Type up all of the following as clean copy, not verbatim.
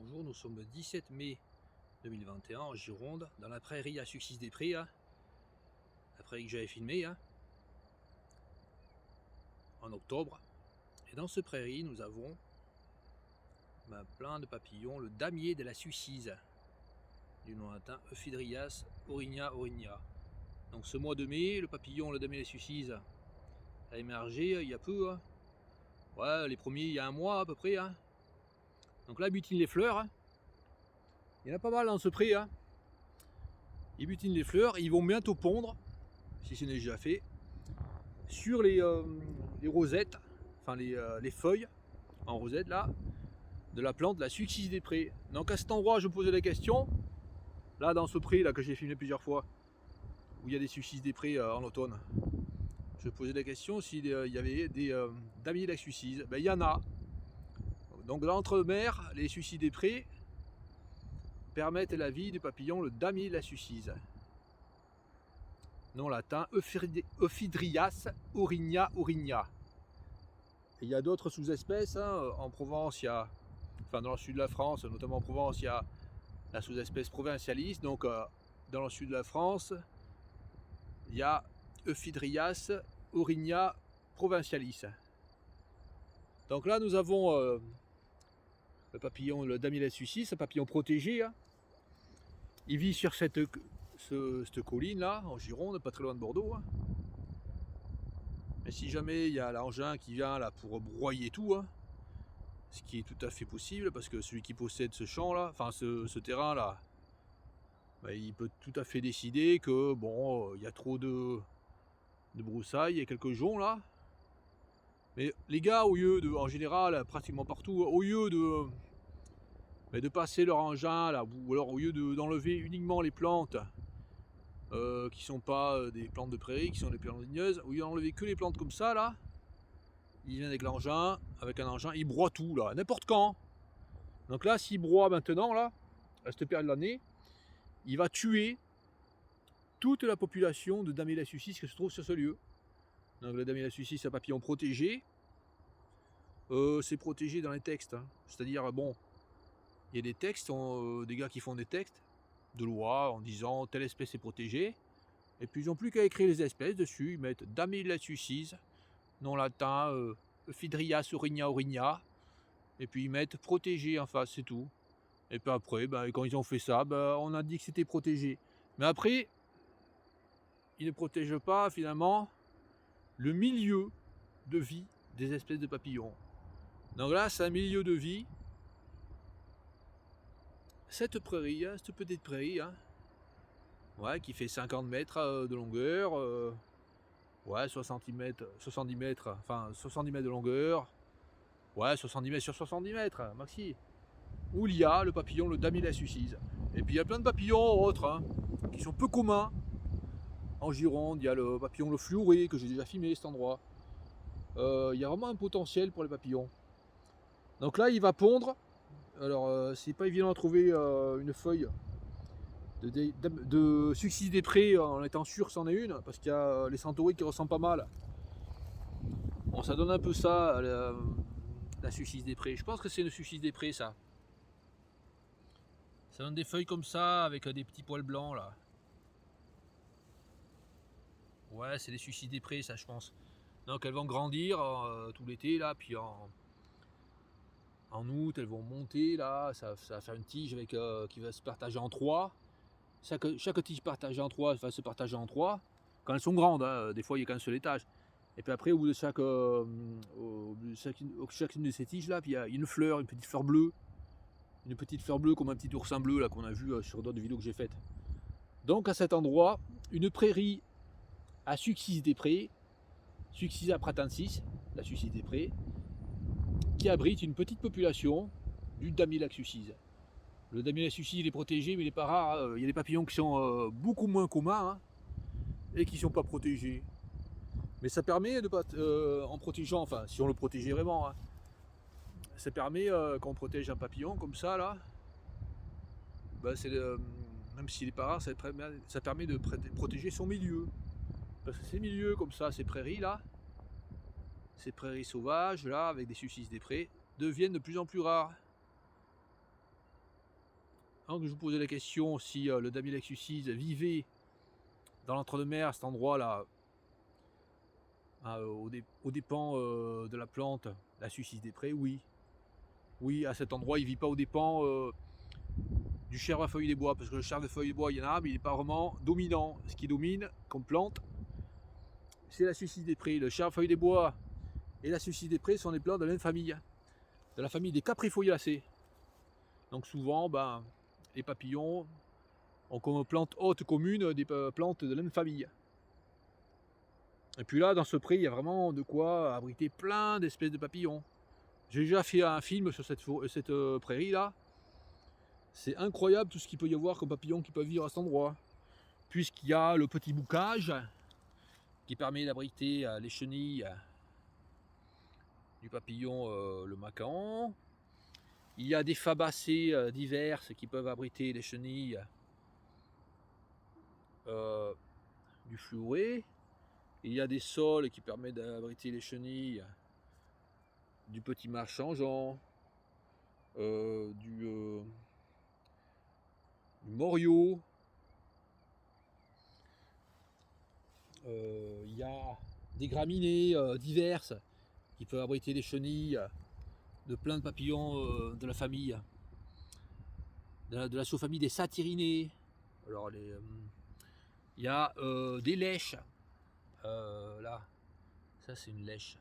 Bonjour, nous sommes le 17 mai 2021 en Gironde, dans la prairie à Succis-des-Prés, hein, la prairie que j'avais filmée en octobre. Et dans ce prairie, nous avons plein de papillons, le damier de la Sucise, du nom latin Euphiedrias aurinia aurinia. Donc ce mois de mai, le papillon, le damier de la Sucise, a émergé il y a peu. Ouais, les premiers il y a un mois à peu près. Donc là, butine les fleurs. Il y en a pas mal dans ce pré. Ils butinent les fleurs, ils vont bientôt pondre, si ce n'est déjà fait, sur les rosettes, enfin les feuilles en rosette là, de la plante, la Succis-des-Prés. Donc à cet endroit, je me posais la question, là dans ce pré là que j'ai filmé plusieurs fois, où il y a des Succis-des-Prés en automne, je me posais la question s'il y avait des damiers de la Sucise. Ben il y en a. Donc dans l'entremer, les Succis-des-Prés permettent la vie du papillon, le damier de la Sucise. Nom latin Euphiedrias aurinia aurinia. Et il y a d'autres sous-espèces. En Provence, il y a, enfin dans le sud de la France, notamment en Provence, il y a la sous-espèce provincialis. Donc dans le sud de la France, il y a Euphiedrias aurinia provincialis. Donc là, nous avons le papillon, le damier de la Sucise, un papillon protégé. Il vit sur cette colline là, en Gironde, pas très loin de Bordeaux. Mais si jamais il y a l'engin qui vient là pour broyer tout, ce qui est tout à fait possible, parce que celui qui possède ce champ là, enfin ce terrain là, ben, il peut tout à fait décider que bon, il y a trop de broussailles, il y a quelques joncs là. Mais les gars, au lieu de, en général, pratiquement partout, au lieu de passer leur engin là, ou alors au lieu d'enlever uniquement les plantes qui sont pas des plantes de prairie, qui sont des plantes ligneuses, au lieu d'enlever que les plantes comme ça là, il vient avec l'engin, avec un engin, il broie tout là, n'importe quand. Donc là, s'il broie maintenant là, à cette période de l'année, il va tuer toute la population de damier de la Sucise qui se trouve sur ce lieu. Donc le damier de la Sucise, c'est un papillon protégé. C'est protégé dans les textes, c'est-à-dire bon, il y a des textes, des gars qui font des textes de loi en disant telle espèce est protégée, et puis ils n'ont plus qu'à écrire les espèces dessus, ils mettent damier de la Sucise, nom latin Euphiedrias aurinia aurinia, et puis ils mettent protégé en face, c'est tout. Et puis après, ben, quand ils ont fait ça, ben, on a dit que c'était protégé. Mais après, ils ne protègent pas finalement le milieu de vie des espèces de papillons. Donc là, c'est un milieu de vie. Cette prairie, cette petite prairie, ouais, qui fait 50 mètres de longueur, ouais, 70 mètres, enfin 70 mètres de longueur, ouais, 70 mètres sur 70 mètres, maxi. Où il y a le papillon, le damier de la Sucise. Et puis il y a plein de papillons autres, qui sont peu communs. En Gironde, il y a le papillon le fluoré, que j'ai déjà filmé cet endroit. Il y a vraiment un potentiel pour les papillons. Donc là, il va pondre. Alors, c'est pas évident de trouver une feuille de Succis-des-Prés en étant sûr que c'en est une, parce qu'il y a les centaurides qui ressemblent pas mal. Bon, ça donne un peu ça, la Succis-des-Prés. Je pense que c'est une Succis-des-Prés, ça. Ça donne des feuilles comme ça, avec des petits poils blancs, là. Ouais, c'est les Succis-des-Prés, ça, je pense. Donc, elles vont grandir tout l'été, là, puis en août, elles vont monter, là. Ça va faire une tige avec, qui va se partager en trois. Chaque tige partagée en trois va se partager en trois. Quand elles sont grandes, des fois, il n'y a qu'un seul étage. Et puis après, au bout de chacune de ces tiges, là, puis il y a une fleur, une petite fleur bleue. Une petite fleur bleue comme un petit oursin bleu, là, qu'on a vu sur d'autres vidéos que j'ai faites. Donc, à cet endroit, une prairie à Succis-des-Prés, Succisa pratensis, la Succis-des-Prés, qui abrite une petite population du damier lac Sucise. Le damier lac Sucise, il est protégé, mais il n'est pas rare. Il y a des papillons qui sont beaucoup moins communs et qui ne sont pas protégés. Mais ça permet de pas, en protégeant, enfin, si on le protégeait vraiment, ça permet quand on protège un papillon comme ça là, ben même s'il n'est pas rare, ça permet de protéger son milieu. Parce que ces milieux comme ça, ces prairies là, ces prairies sauvages là, avec des Succis-des-Prés, deviennent de plus en plus rares. avant que je vous posais la question si le Damiella suicide vivait dans l'entre-deux-mer, cet endroit-là, aux dépens de la plante, la suicide des prés, oui. Oui, à cet endroit, il ne vit pas aux dépens du chèvrefeuille des bois, parce que le chèvrefeuille des bois, il y en a, mais il n'est pas vraiment dominant. Ce qui domine comme plante, c'est la suicide des prés. Le chèvrefeuille des bois et la suicide des prés sont des plantes de la même famille, de la famille des caprifoliacées. Donc souvent, les papillons ont comme plante haute commune des plantes de la même famille. Et puis là, dans ce pré, il y a vraiment de quoi abriter plein d'espèces de papillons. J'ai déjà fait un film sur cette prairie-là. C'est incroyable tout ce qu'il peut y avoir comme papillons qui peuvent vivre à cet endroit. Puisqu'il y a le petit boucage qui permet d'abriter les chenilles du papillon le macaon. Il y a des fabacées diverses qui peuvent abriter les chenilles du fluoré. Il y a des sols qui permettent d'abriter les chenilles du petit mâche changeant, du morio. Il y a des graminées diverses qui peuvent abriter les chenilles de plein de papillons de la famille, de la sous-famille des satyrinés. Alors il y a des lèches. Là, ça c'est une lèche.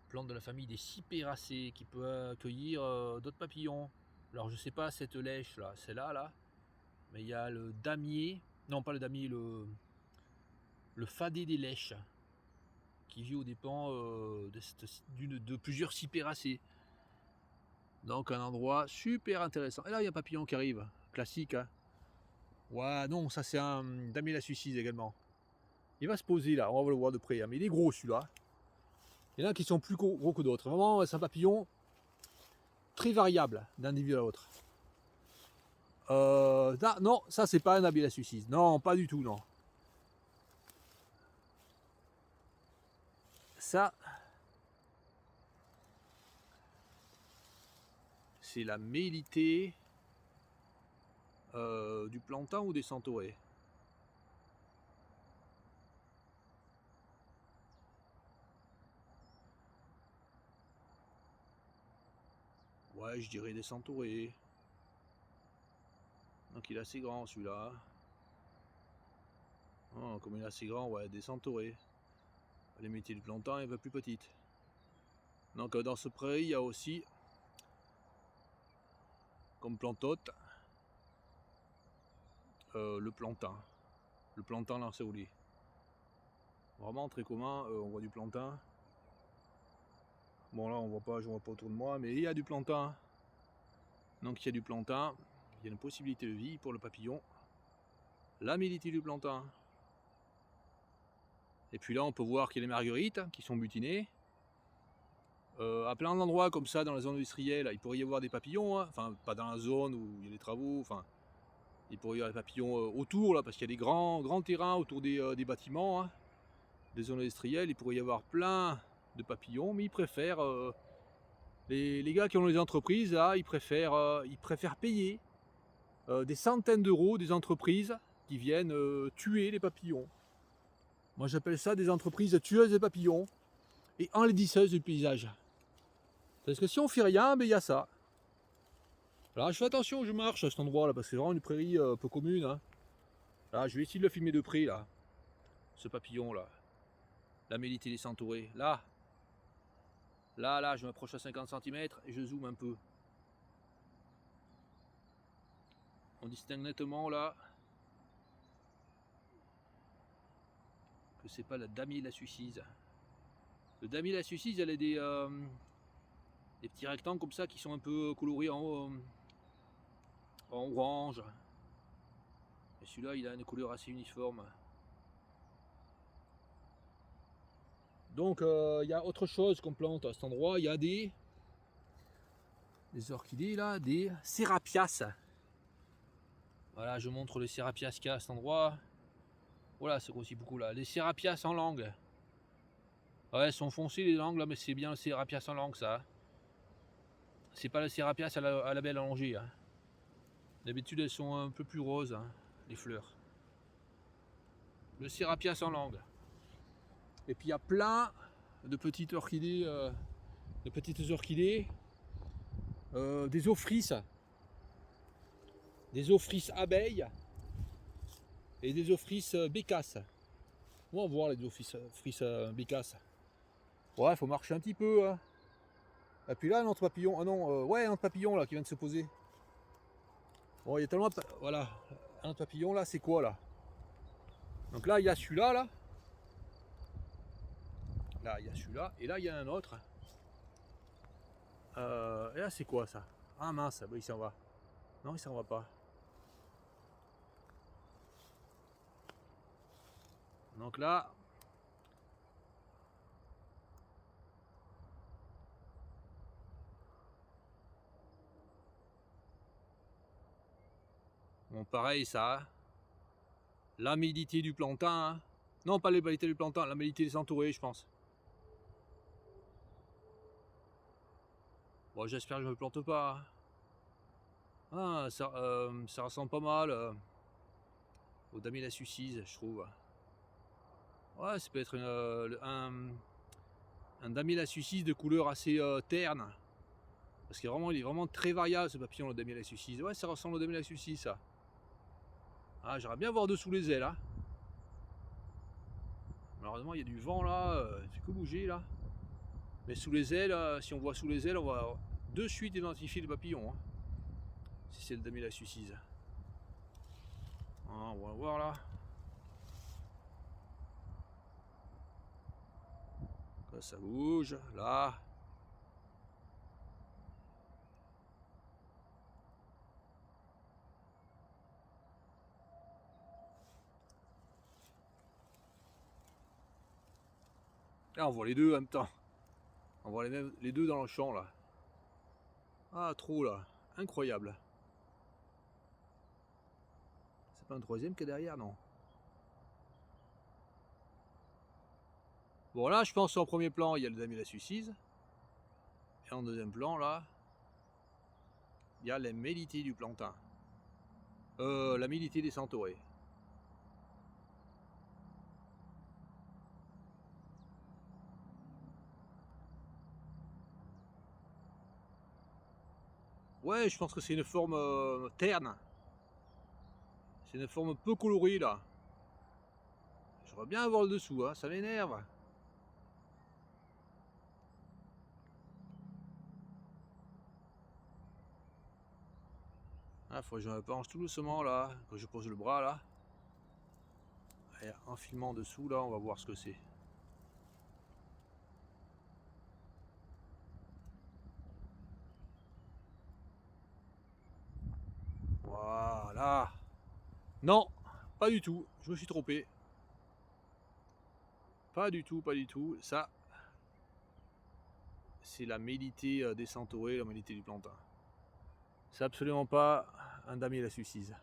Plante de la famille des cypéracées qui peut accueillir d'autres papillons. Alors je sais pas cette lèche là, c'est là, mais il y a le damier, non pas le damier, le fadé des lèches qui vit aux dépens de plusieurs cypéracées. Donc un endroit super intéressant. Et là il y a un papillon qui arrive, classique. Hein. Ouais, non, ça c'est un damier la suicide également. Il va se poser là, on va le voir de près, hein. Mais il est gros celui-là. Il y en a qui sont plus gros que d'autres. Vraiment, c'est un papillon très variable d'un individu à l'autre. Non, ça c'est pas un damier la suicide. Non, pas du tout, non. Ça, c'est la mélitée du plantain ou des centaurées. Ouais, je dirais des centaurées. Donc il est assez grand celui-là. Oh, comme il est assez grand, ouais, des centaurées. Les métiers du plantain est un peu plus petite. Donc dans ce prairie, il y a aussi comme plante hôte le plantain lancéolé. Vraiment très commun, on voit du plantain. Bon là on voit pas, je vois pas autour de moi, mais il y a du plantain. Donc il y a du plantain, il y a une possibilité de vie pour le papillon. La mélitée du plantain. Et puis là on peut voir qu'il y a les marguerites qui sont butinées. À plein d'endroits comme ça dans la zone industrielle, il pourrait y avoir des papillons, hein. Enfin pas dans la zone où il y a les travaux, enfin il pourrait y avoir des papillons autour là, parce qu'il y a des grands terrains autour des bâtiments, hein, des zones industrielles, il pourrait y avoir plein de papillons, mais ils préfèrent, les gars qui ont les entreprises là, ils préfèrent payer des centaines d'euros des entreprises qui viennent tuer les papillons. Moi j'appelle ça des entreprises tueuses de papillons et enlaidisseuses du paysage. Parce que si on fait rien, il y a ça. Alors je fais attention où je marche à cet endroit là, parce que c'est vraiment une prairie peu commune. Hein. Là, je vais essayer de le filmer de près là. Ce papillon là. La mélitée des centaurées. Là, je m'approche à 50 cm et je zoome un peu. On distingue nettement là que c'est pas la damier la suicide. Le damier la suicide, elle a des petits rectangles comme ça qui sont un peu colorés en orange. Et celui-là, il a une couleur assez uniforme. Donc, il y a autre chose qu'on plante à cet endroit. Il y a des orchidées là, des sérapias. Voilà, je montre les sérapias qu'il y a à cet endroit. Voilà, c'est aussi beaucoup là. Les sérapias en langue. Ouais, elles sont foncées les langues là, mais c'est bien le sérapias en langue ça. C'est pas le sérapias à la belle allongée. Hein. D'habitude elles sont un peu plus roses, hein, les fleurs. Le Serapias en langue. Et puis il y a plein de petites orchidées, des ophrys abeilles et des ophrys bécasses. On va voir les ophrys bécasses. Ouais, faut marcher un petit peu. Hein. Et puis là, un autre papillon. Ah non, ouais, un autre papillon là qui vient de se poser. Bon, il y a tellement. Voilà, un autre papillon là, c'est quoi là? Donc là, il y a celui-là là. Là, il y a celui-là. Et là, il y a un autre. Et là, c'est quoi ça? Ah mince, bah, il s'en va. Non, il s'en va pas. Donc là. Bon, pareil, ça. Hein. L'amidité du plantain. Hein. Non, pas l'amidité du plantain, l'amidité des entourés, je pense. Bon, j'espère que je me plante pas. Ah, ça ressemble pas mal au Damila Sucise, je trouve. Ouais, ça peut être un Damila Sucise de couleur assez terne. Parce qu'il est vraiment très variable ce papillon, le Damila Sucise. Ouais, ça ressemble au Damila Sucise, ça. Ah, j'aimerais bien voir dessous les ailes. Hein. Malheureusement, il y a du vent là, c'est que bouger là. Mais sous les ailes, si on voit sous les ailes, on va de suite identifier le papillon. Hein. Si c'est le Damila Sucise. Ah, on va voir là. Là, ça bouge, là. Là, on voit les deux en même temps. On voit les deux dans le champ là. Ah, trop là. Incroyable. C'est pas un troisième qui est derrière, non? Bon, là, je pense en premier plan, il y a le Damila Sucise. Et en deuxième plan, là, il y a les mélités du plantain. La mélitée des centaurés. Ouais, je pense que c'est une forme terne. C'est une forme peu colorée, là. J'aimerais bien avoir le dessous, hein, ça m'énerve. Ah, faut que je me penche tout doucement, là, que je pose le bras, là. Et en filmant dessous, là, on va voir ce que c'est. Voilà. Non, pas du tout. Je me suis trompé. Pas du tout, pas du tout. Ça, c'est la mélitée des centaurés, la mélitée du plantain. C'est absolument pas un damier la sucise.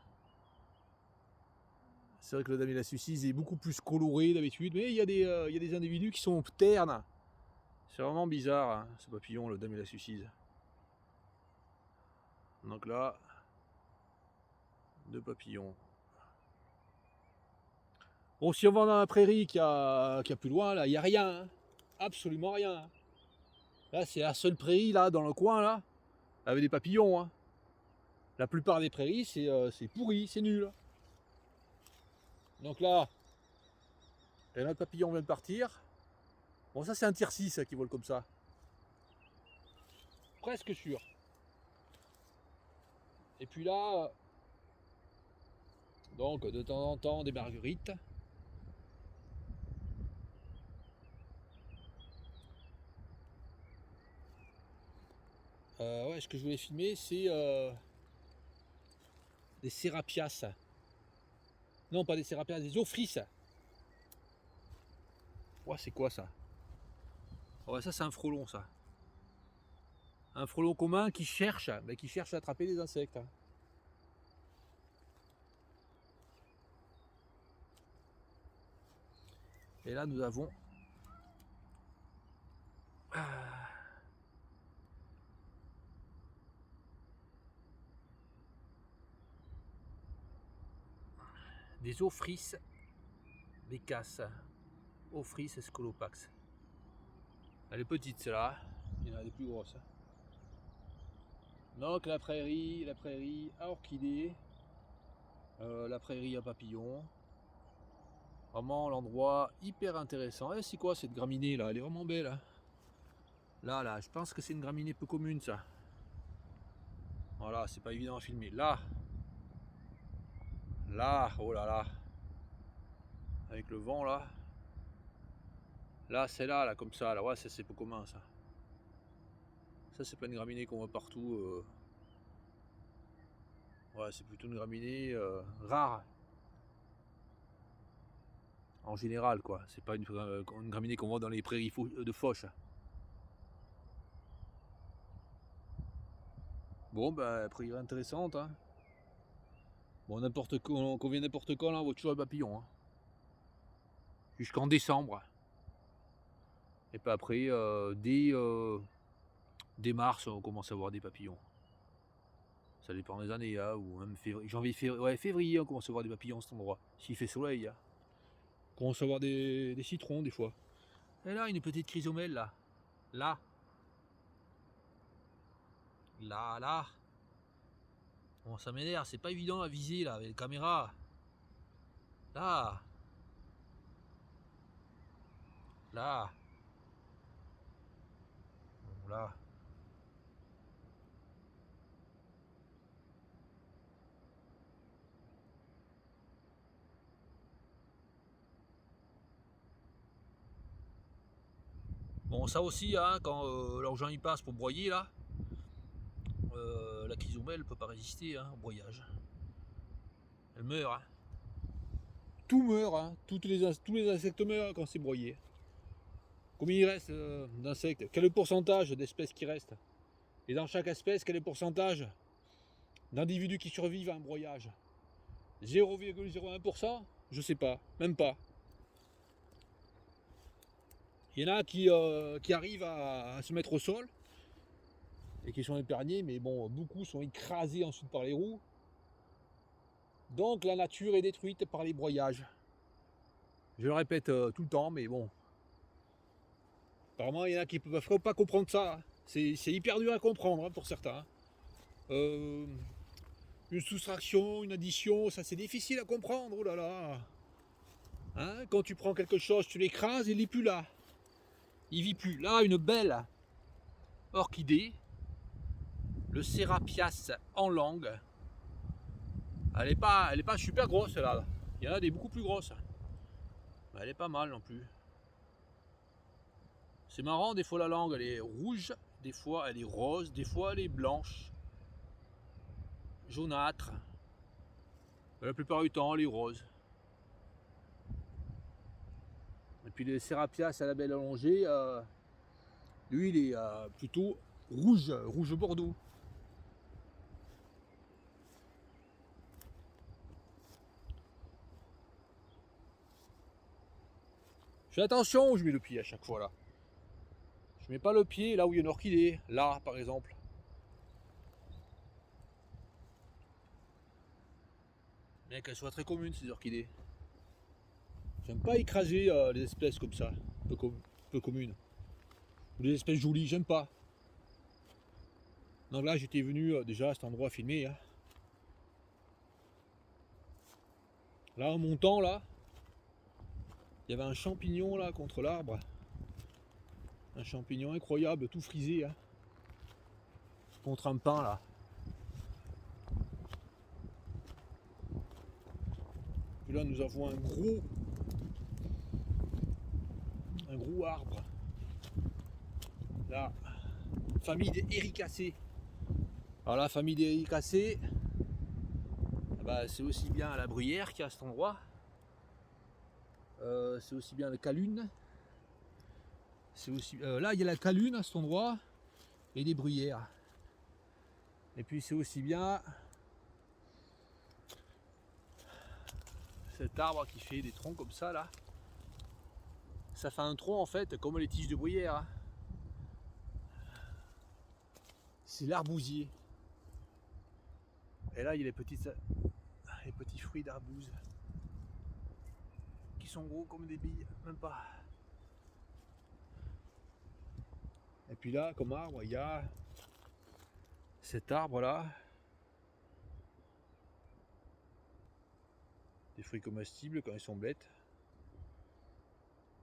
C'est vrai que le damier la sucise est beaucoup plus coloré d'habitude, mais il y a des individus qui sont ternes. C'est vraiment bizarre, hein, ce papillon, le damier la sucise. Donc là, deux papillons. Bon, si on va dans la prairie qu'il y a plus loin, là, il n'y a rien. Hein. Absolument rien. Là, c'est la seule prairie, là, dans le coin, là, avec des papillons. Hein. La plupart des prairies, c'est pourri, c'est nul. Donc là, notre papillon vient de partir. Bon, ça, c'est un tir-6 qui vole comme ça. Presque sûr. Et puis là, donc, de temps en temps, des marguerites. Ouais, ce que je voulais filmer, c'est des Serapias. Non, pas des Serapias, des ophrys. Ouais, c'est quoi ça? Ouais, ça, c'est un frelon, ça. Un frelon commun qui cherche, mais qui cherche à attraper des insectes. Et là, nous avons des Ophrys bécasses. Ophrys scolopax. Elle est petite celle-là, il y en a des plus grosses. Donc la prairie à orchidées, la prairie à papillons. Vraiment l'endroit hyper intéressant. Et c'est quoi cette graminée là? Elle est vraiment belle. Hein. Là, je pense que c'est une graminée peu commune ça. Voilà, c'est pas évident à filmer. Là, oh là là. Avec le vent là. Là, c'est là, comme ça. Là, ouais, ça c'est peu commun ça. Ça c'est pas une graminée qu'on voit partout. Ouais, c'est plutôt une graminée rare. En général quoi. C'est pas une graminée qu'on voit dans les prairies de Foch. Bon, ben, prairie intéressante. Hein. Bon, qu'on vienne n'importe quand, là, on voit toujours les papillons. Hein. Jusqu'en décembre. Et puis après, dès mars, on commence à voir des papillons. Ça dépend des années, hein, ou même février, on commence à voir des papillons à cet endroit. S'il fait soleil, hein. On commence à voir des citrons, des fois. Et là, une petite chrysomèle, là. Là. Bon, ça m'énerve, c'est pas évident à viser, là, avec la caméra. Là. Bon, là. Bon, ça aussi, hein, quand l'argent y passe pour broyer, là, la chrysomèle ne peut pas résister au broyage. Elle meurt. Hein. Tout meurt, hein. Tous les insectes meurent quand c'est broyé. Combien il reste d'insectes? Quel est le pourcentage d'espèces qui restent? Et dans chaque espèce, quel est le pourcentage d'individus qui survivent à un broyage? 0,01%? Je sais pas, même pas. Il y en a qui arrivent à se mettre au sol et qui sont épargnés, mais bon, beaucoup sont écrasés ensuite par les roues. Donc la nature est détruite par les broyages. Je le répète tout le temps, mais bon. Apparemment, il y en a qui ne peuvent pas comprendre ça. Hein. C'est hyper dur à comprendre hein, pour certains. Une soustraction, une addition, ça c'est difficile à comprendre. Oh là là. Hein, quand tu prends quelque chose, tu l'écrases, il n'est plus là. Il vit plus. Là, une belle orchidée, le Serapias en langue. Elle est pas super grosse là. Il y en a des beaucoup plus grosses. Mais elle est pas mal non plus. C'est marrant, des fois la langue elle est rouge, des fois elle est rose, des fois elle est blanche, jaunâtre. Mais la plupart du temps elle est rose. Et puis le Serapias à la belle allongée, lui il est plutôt rouge bordeaux. Je fais attention où je mets le pied à chaque fois là. Je mets pas le pied là où il y a une orchidée, là par exemple. Bien qu'elles soient très communes ces orchidées. J'aime pas écraser les espèces comme ça, peu communes. Ou les espèces jolies, j'aime pas. Donc là j'étais venu déjà à cet endroit filmer. Hein. Là en montant là, il y avait un champignon là contre l'arbre. Un champignon incroyable, tout frisé. Hein. Contre un pin là. Puis là nous avons un gros arbre. Là, famille des Éricacées. Alors la famille des Éricacées, bah, c'est aussi bien la bruyère qui est à cet endroit. C'est aussi bien le calune. C'est aussi là il y a la calune à cet endroit et des bruyères. Et puis c'est aussi bien cet arbre qui fait des troncs comme ça là. Ça fait un tronc en fait comme les tiges de bruyère. Hein. C'est l'arbousier. Et là il y a les petits fruits d'arbouze. sont gros comme des billes, même pas. Et puis là, comme arbre, il y a cet arbre là, des fruits comestibles quand ils sont bêtes.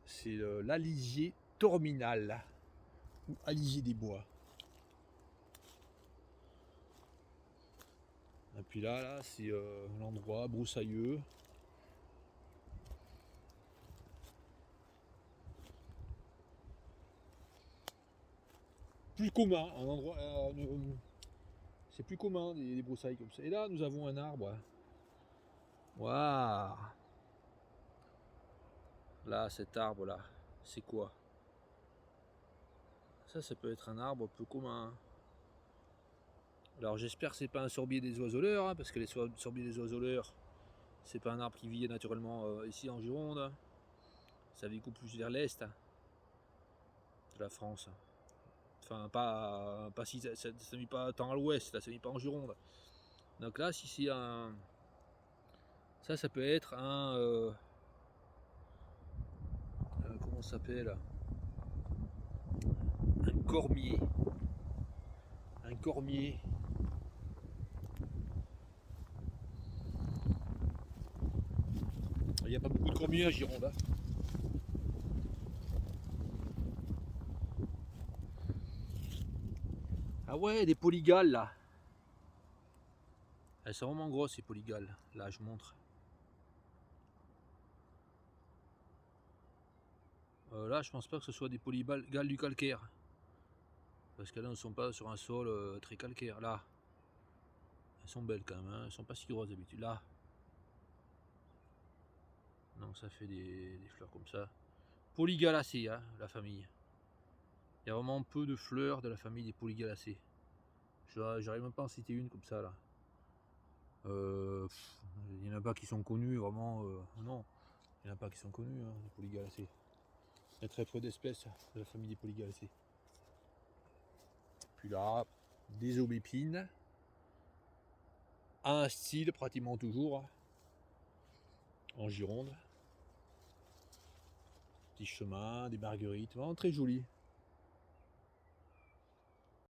C'est l'alisier terminal ou alisier des bois. Et puis là c'est l'endroit broussailleux. Plus commun, un endroit. C'est plus commun des broussailles comme ça. Et là nous avons un arbre. Waouh! Là, cet arbre là, c'est quoi? Ça peut être un arbre peu commun. Alors j'espère que c'est pas un sorbier des oiseleurs, hein, parce que les sorbiers des oiseleurs, c'est pas un arbre qui vit naturellement ici en Gironde. Ça vit beaucoup plus vers l'est de la France. Enfin, pas si ça ne vit pas tant à l'ouest, là, ça ne vit pas en Gironde. Donc là, si c'est un. Ça peut être un. Comment ça s'appelle? Un cormier. Un cormier. Il n'y a pas beaucoup de cormiers à Gironde. Hein. Ah ouais, des polygales là. Elles sont vraiment grosses ces polygales. Là, je montre. Là, je pense pas que ce soit des polygales du calcaire. Parce qu'elles ne sont pas sur un sol très calcaire. Là, elles sont belles quand même. Hein. Elles sont pas si grosses d'habitude. Là. Non, ça fait des fleurs comme ça. Polygalacées, hein, la famille. Il y a vraiment peu de fleurs de la famille des polygalacées. J'arrive même pas à en citer une comme ça là. Il n'y en a pas qui sont connus vraiment. Non, il n'y en a pas qui sont connus, hein, les polygalacées. Il y a très peu d'espèces de la famille des polygalacées. Puis là, des aubépines. Un style pratiquement toujours. En Gironde. Petit chemin, des marguerites, vraiment très joli.